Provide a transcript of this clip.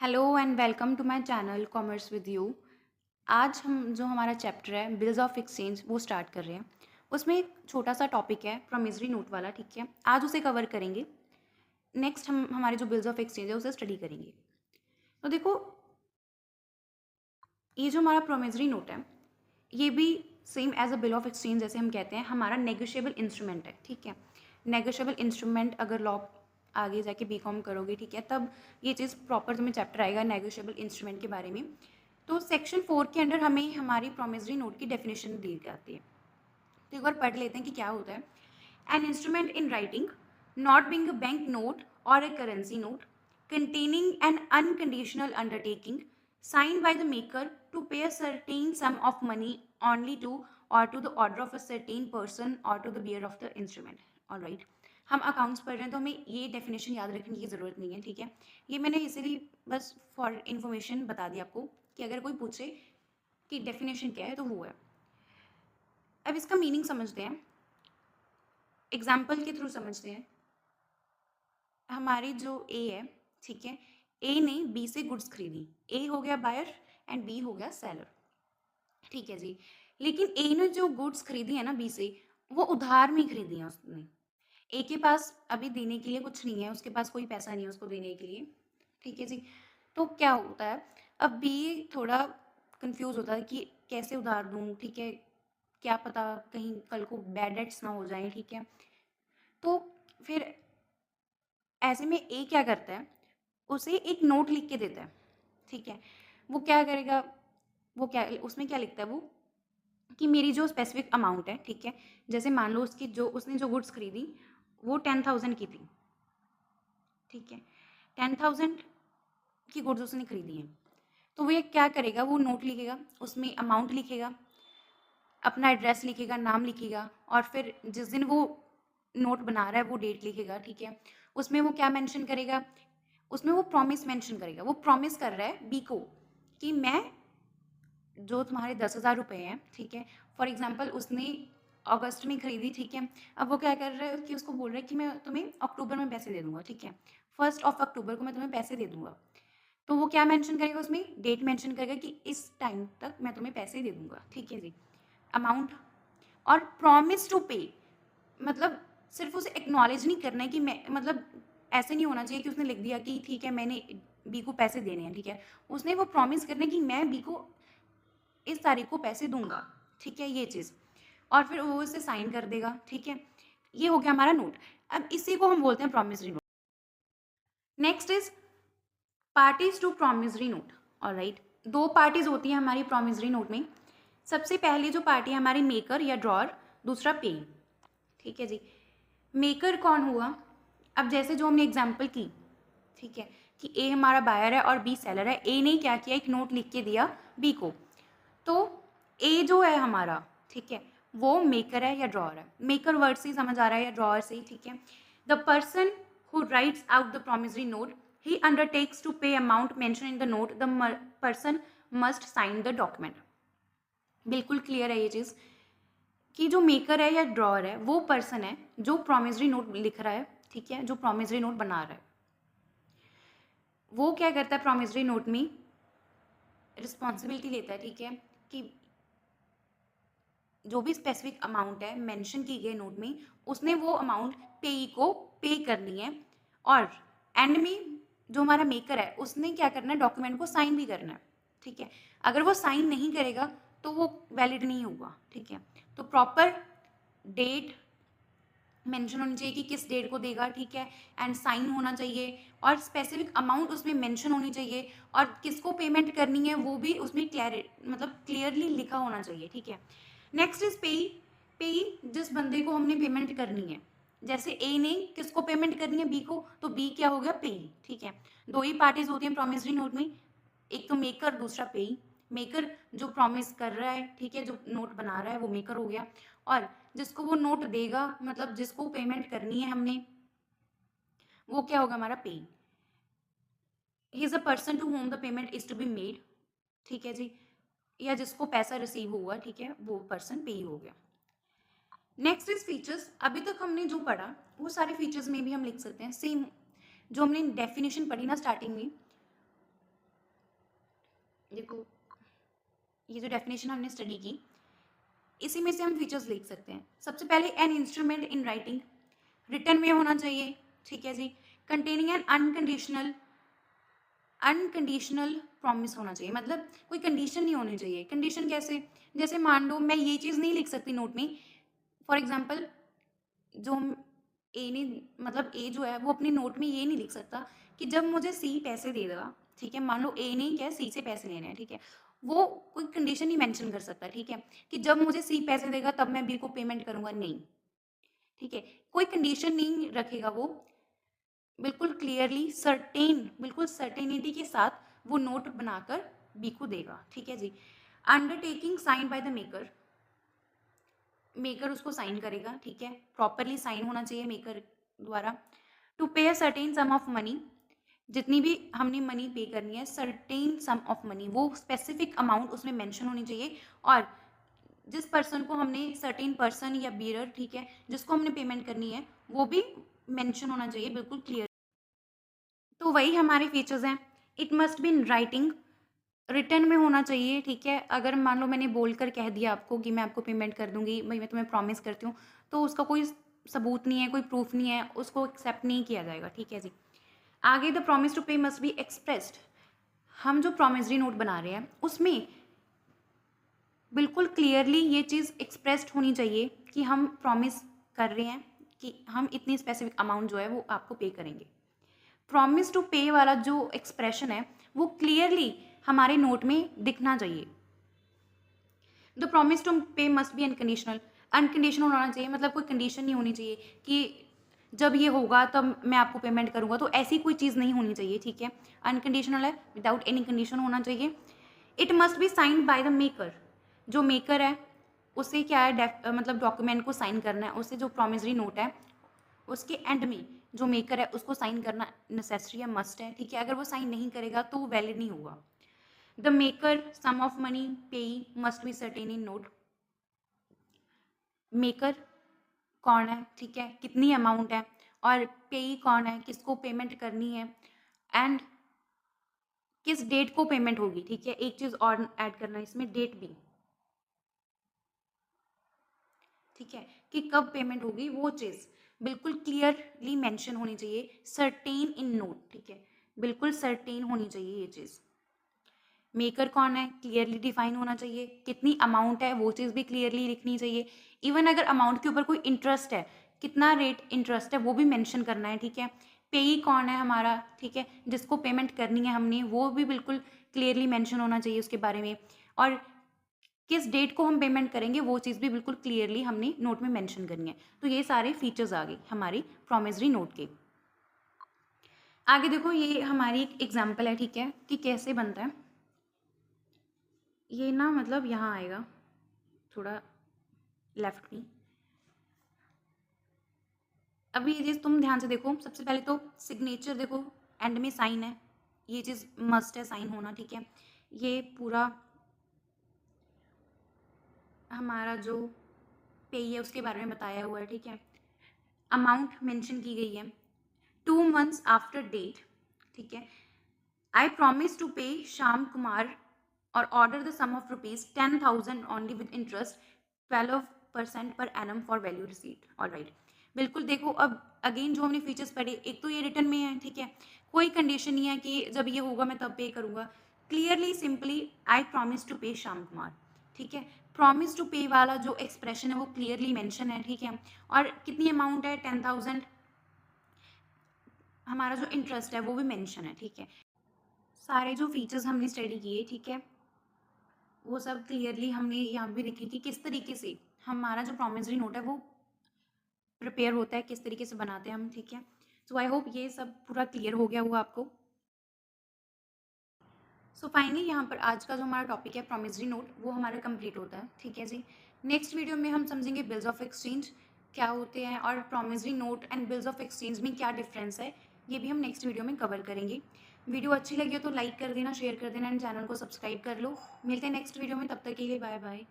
Hello and welcome to my channel commerce with you. आज हम जो हमारा चैप्टर है बिल्स ऑफ एक्सचेंज वो स्टार्ट कर रहे हैं। उसमें एक छोटा सा टॉपिक है प्रोमिसरी नोट वाला, ठीक है। आज उसे कवर करेंगे। नेक्स्ट हम हमारे जो बिल्स ऑफ एक्सचेंज है उसे स्टडी करेंगे। तो देखो, ये जो हमारा प्रोमिसरी नोट है ये भी same as a bill of exchange जैसे हम कहते हैं हमारा नेगोशिएबल इंस्ट्रूमेंट है, ठीक है। नेगोशिएबल इंस्ट्रूमेंट अगर लॉ आगे जाके बीकॉम करोगे, ठीक है, तब ये चीज़ प्रॉपर तुम्हें चैप्टर आएगा नेगोशिएबल इंस्ट्रूमेंट के बारे में। तो सेक्शन 4 के अंडर हमें हमारी प्रोमिसरी नोट की डेफिनेशन दी जाती है। तो एक बार पढ़ लेते हैं कि क्या होता है। An instrument in writing not being a bank note और a currency note containing an unconditional undertaking signed by the maker to pay a certain sum of money only to or to the order of a certain person or to the bearer of the instrument. All right. हम accounts पढ़ रहे हैं तो हमें ये definition याद रखने की ज़रूरत नहीं है, ठीक है। ये मैंने इसीलिए बस फॉर इन्फॉर्मेशन बता दिया आपको कि अगर कोई पूछे कि डेफिनेशन क्या है तो वो है। अब इसका मीनिंग समझते हैं, एग्जाम्पल के थ्रू समझते हैं। हमारी जो ए है, ठीक है, ए ने बी से गुड्स खरीदी। ए हो गया बायर एंड बी हो गया सेलर, ठीक है जी। लेकिन ए ने जो गुड्स खरीदी है ना बी से, वो उधार में खरीदी है उसने। ए के पास अभी देने के लिए कुछ नहीं है, उसके पास कोई पैसा नहीं है उसको देने के लिए, ठीक है जी। तो क्या होता है, अब बी थोड़ा कंफ्यूज होता है कि कैसे उधार दूँ, ठीक है, क्या पता कहीं कल को बैड डेट्स ना हो जाए, ठीक है। तो फिर ऐसे में ए क्या करता है, उसे एक नोट लिख के देता है, ठीक है। वो क्या करेगा, वो क्या उसमें क्या लिखता है वो कि मेरी जो स्पेसिफिक अमाउंट है, ठीक है, जैसे मान लो उसकी जो उसने जो गुड्स खरीदी वो 10,000 की थी, ठीक है। 10,000 की गुड्स उसने खरीदी हैं। तो वो ये क्या करेगा, वो नोट लिखेगा, उसमें अमाउंट लिखेगा, अपना एड्रेस लिखेगा, नाम लिखेगा, और फिर जिस दिन वो नोट बना रहा है वो डेट लिखेगा, ठीक है। उसमें वो क्या मेंशन करेगा, उसमें वो प्रॉमिस मेंशन करेगा। वो प्रॉमिस कर रहा है बी को कि मैं जो तुम्हारे 10,000 रुपये हैं, ठीक है, फॉर एग्जाम्पल उसने अगस्त में खरीदी, ठीक है। अब वो क्या कर रहा है कि उसको बोल रहा है कि मैं तुम्हें अक्टूबर में पैसे दे दूंगा, ठीक है, 1 अक्टूबर को मैं तुम्हें पैसे दे दूंगा। तो वो क्या मेंशन करेगा, उसमें डेट मेंशन करेगा कि इस टाइम तक मैं तुम्हें पैसे दे दूंगा, ठीक है जी। अमाउंट और प्रॉमिस टू पे, मतलब सिर्फ उसे एक्नॉलेज नहीं करना है कि मैं, मतलब ऐसे नहीं होना चाहिए कि उसने लिख दिया कि ठीक है मैंने बी को पैसे देने हैं, ठीक है। उसने वो प्रॉमिस करना है कि मैं बी को इस तारीख को पैसे दूंगा, ठीक है, ये चीज़। और फिर वो इसे साइन कर देगा, ठीक है। ये हो गया हमारा नोट। अब इसी को हम बोलते हैं promissory note. Next is parties to promissory note. Alright, दो पार्टीज होती हैं हमारी प्रॉमिसरी नोट में। सबसे पहली जो पार्टी है हमारी मेकर या ड्रॉर, दूसरा पे, ठीक है जी। मेकर कौन हुआ, अब जैसे जो हमने एग्जाम्पल की, ठीक है, कि ए हमारा बायर है और बी सेलर है। ए ने क्या किया, एक नोट लिख के दिया बी को। तो ए जो है हमारा, ठीक है, वो मेकर है या ड्रॉअर है। मेकर वर्ड से ही समझ आ रहा है या ड्रॉअर से ही, ठीक है। The person who writes out the promissory note he undertakes to pay amount mention in the note, the person must sign the document. बिल्कुल क्लियर है ये चीज़ कि जो मेकर है या ड्रॉअर है वो पर्सन है जो प्रोमिसरी नोट लिख रहा है, ठीक है, जो प्रोमिसरी नोट बना रहा है। वो क्या करता है, प्रोमिसरी नोट में रिस्पॉन्सिबिलिटी लेता है, ठीक है, कि जो भी स्पेसिफिक अमाउंट है मेंशन की गई नोट में, उसने वो अमाउंट पेई को पे करनी है। और एंड में जो हमारा मेकर है उसने क्या करना है, डॉक्यूमेंट को साइन भी करना है, ठीक है। अगर वो साइन नहीं करेगा तो वो वैलिड नहीं होगा, ठीक है। तो प्रॉपर डेट मेंशन होनी चाहिए कि किस डेट को देगा, ठीक है, एंड साइन होना चाहिए, और स्पेसिफिक अमाउंट उसमें मेंशन होनी चाहिए, और किसको पेमेंट करनी है वो भी उसमें मतलब क्लियरली लिखा होना चाहिए, ठीक है। नेक्स्ट इज पेई। पेई जिस बंदे को हमने पेमेंट करनी है, जैसे ए ने किसको पेमेंट करनी है, बी को, तो बी क्या हो गया, पेई, ठीक है। दो ही पार्टीज होती हैं प्रॉमिसरी नोट में, एक तो मेकर दूसरा पेई। मेकर जो प्रॉमिस कर रहा है, ठीक है, जो नोट बना रहा है वो मेकर हो गया, और जिसको वो नोट देगा, मतलब जिसको पेमेंट करनी है हमने, वो क्या होगा, हमारा pay. He is a person to whom the payment is to be made, ठीक है जी, या जिसको पैसा रिसीव हुआ, ठीक है, वो पर्सन पे हो गया। Next is features. अभी तक हमने जो पढ़ा वो सारे फीचर्स में भी हम लिख सकते हैं सेम। जो हमने डेफिनेशन पढ़ी ना स्टार्टिंग में, देखो ये जो डेफिनेशन हमने स्टडी की, इसी में से हम फीचर्स लिख सकते हैं। सबसे पहले N instrument in writing, return में होना चाहिए, ठीक है जी। कंटेनिंग एन अनकंडीशनल प्रॉमिस होना चाहिए, मतलब कोई कंडीशन नहीं होनी चाहिए। कंडीशन कैसे, जैसे मान लो मैं ये चीज़ नहीं लिख सकती नोट में, फॉर एग्जाम्पल जो ए ने, मतलब ए जो है वो अपनी नोट में ये नहीं लिख सकता कि जब मुझे सी पैसे दे देगा, ठीक है। मान लो ए ने क्या सी से पैसे लेने हैं, ठीक है। वो कोई कंडीशन नहीं मेंशन कर सकता, ठीक है, कि जब मुझे सी पैसे देगा तब मैं बी को पेमेंट करूंगा, नहीं, ठीक है। कोई कंडीशन नहीं रखेगा वो, बिल्कुल क्लियरली बिल्कुल सर्टेनिटी के साथ वो नोट बनाकर बी को देगा, ठीक है जी। Undertaking sign by the maker उसको साइन करेगा, ठीक है, प्रॉपरली साइन होना चाहिए मेकर द्वारा। टू पे a certain some of money, जितनी भी हमने मनी पे करनी है, सर्टेन सम ऑफ मनी, वो स्पेसिफिक अमाउंट उसमें मेंशन होनी चाहिए। और जिस पर्सन को हमने, सर्टेन पर्सन या बीरर, ठीक है, जिसको हमने पेमेंट करनी है वो भी मेंशन होना चाहिए, बिल्कुल क्लियर। तो वही हमारे फीचर्स हैं। It must be in writing, return में होना चाहिए, ठीक है। अगर मान लो मैंने बोलकर कह दिया आपको कि मैं आपको पेमेंट कर दूंगी, भाई मैं तुम्हें प्रॉमिस करती हूँ, तो उसका कोई सबूत नहीं है, कोई प्रूफ नहीं है, उसको एक्सेप्ट नहीं किया जाएगा, ठीक है जी। आगे द प्रॉमिस टू पे मस्ट बी एक्सप्रेस्ड, हम जो प्रॉमिसरी नोट बना रहे हैं उसमें बिल्कुल क्लियरली ये चीज़ एक्सप्रेस्ड होनी चाहिए कि हम प्रॉमिस कर रहे हैं कि हम इतनी स्पेसिफिक अमाउंट जो है वो आपको पे करेंगे। प्रॉमिस टू पे वाला जो एक्सप्रेशन है वो क्लियरली हमारे नोट में दिखना चाहिए। द प्रॉमिस टू पे मस्ट बी अनकंडीशनल, अनकंडीशनल होना चाहिए, मतलब कोई कंडीशन नहीं होनी चाहिए कि जब ये होगा तब मैं आपको पेमेंट करूंगा, तो ऐसी कोई चीज़ नहीं होनी चाहिए, ठीक है। अनकंडीशनल है, विदाउट एनी कंडीशन होना चाहिए। It must be signed by the maker, जो मेकर है उसे क्या है, मतलब डॉक्यूमेंट को साइन करना है, उससे जो प्रॉमिसरी नोट है उसके एंड में जो मेकर है उसको साइन करना नेसेसरी है, मस्ट है, ठीक है। अगर वो साइन नहीं करेगा तो वो वैलिड नहीं होगा। The maker, sum of money, payee must be certain in note. Maker कौन है, ठीक है, कितनी अमाउंट है, और पेई कौन है, किसको पेमेंट करनी है, एंड किस डेट को पेमेंट होगी, ठीक है। एक चीज़ और ऐड करना है इसमें, डेट भी, ठीक है, कि कब पेमेंट होगी, वो चीज़ बिल्कुल क्लियरली मेंशन होनी चाहिए, सर्टेन इन नोट, ठीक है, बिल्कुल सर्टेन होनी चाहिए ये चीज़। मेकर कौन है क्लियरली डिफाइन होना चाहिए, कितनी अमाउंट है वो चीज़ भी क्लियरली लिखनी चाहिए। इवन अगर अमाउंट के ऊपर कोई इंटरेस्ट है, कितना रेट इंटरेस्ट है वो भी मेंशन करना है, ठीक है। पेई कौन है हमारा, ठीक है, जिसको पेमेंट करनी है हमने, वो भी बिल्कुल क्लियरली मेंशन होना चाहिए उसके बारे में। और किस डेट को हम पेमेंट करेंगे वो चीज़ भी बिल्कुल क्लियरली हमने नोट में मेंशन करनी है। तो ये सारे फीचर्स आ गए हमारी प्रॉमिसरी नोट के। आगे देखो, ये हमारी एक एग्जाम्पल है, ठीक है, कि कैसे बनता है ये ना, मतलब यहाँ आएगा थोड़ा लेफ्ट में। अभी ये चीज़ तुम ध्यान से देखो, सबसे पहले तो सिग्नेचर देखो, एंड में साइन है, ये चीज़ मस्ट है साइन होना, ठीक है। ये पूरा हमारा जो पे है उसके बारे में बताया हुआ है, ठीक है। अमाउंट मेंशन की गई है, 2 months आफ्टर डेट, ठीक है। आई promise to pay Shyam Kumar or order the sum of ₹10,000 only with interest 12% per annum for value received. All right, बिल्कुल देखो, अब अगेन जो हमने फीचर्स पढ़े, एक तो ये रिटर्न में है, ठीक है, कोई कंडीशन नहीं है कि जब ये होगा मैं तब पे करूँगा। Clearly simply I promise to pay Shyam Kumar, ठीक है। प्रॉमिस टू पे वाला जो एक्सप्रेशन है वो क्लियरली मेंशन है, ठीक है। और कितनी अमाउंट है, 10,000, हमारा जो इंटरेस्ट है वो भी मेंशन है, ठीक है। सारे जो फीचर्स हमने स्टडी किए, ठीक है, वो सब क्लियरली हमने यहाँ भी लिखी कि किस तरीके से हमारा जो प्रॉमिसरी नोट है वो प्रिपेयर होता है, किस तरीके से बनाते हैं हम, ठीक है। सो आई होप ये सब पूरा क्लियर हो गया हुआ आपको। सो फाइनली यहाँ पर आज का जो हमारा टॉपिक है प्रॉमिसरी नोट, वो हमारा कंप्लीट होता है, ठीक है जी। नेक्स्ट वीडियो में हम समझेंगे बिल्स ऑफ एक्सचेंज क्या होते हैं और promissory note and bills of exchange में क्या डिफरेंस है, ये भी हम नेक्स्ट वीडियो में कवर करेंगे। वीडियो अच्छी लगी हो तो लाइक कर देना, शेयर कर देना एंड चैनल को सब्सक्राइब कर लो। मिलते हैं नेक्स्ट वीडियो में, तब तक के लिए बाय बाय।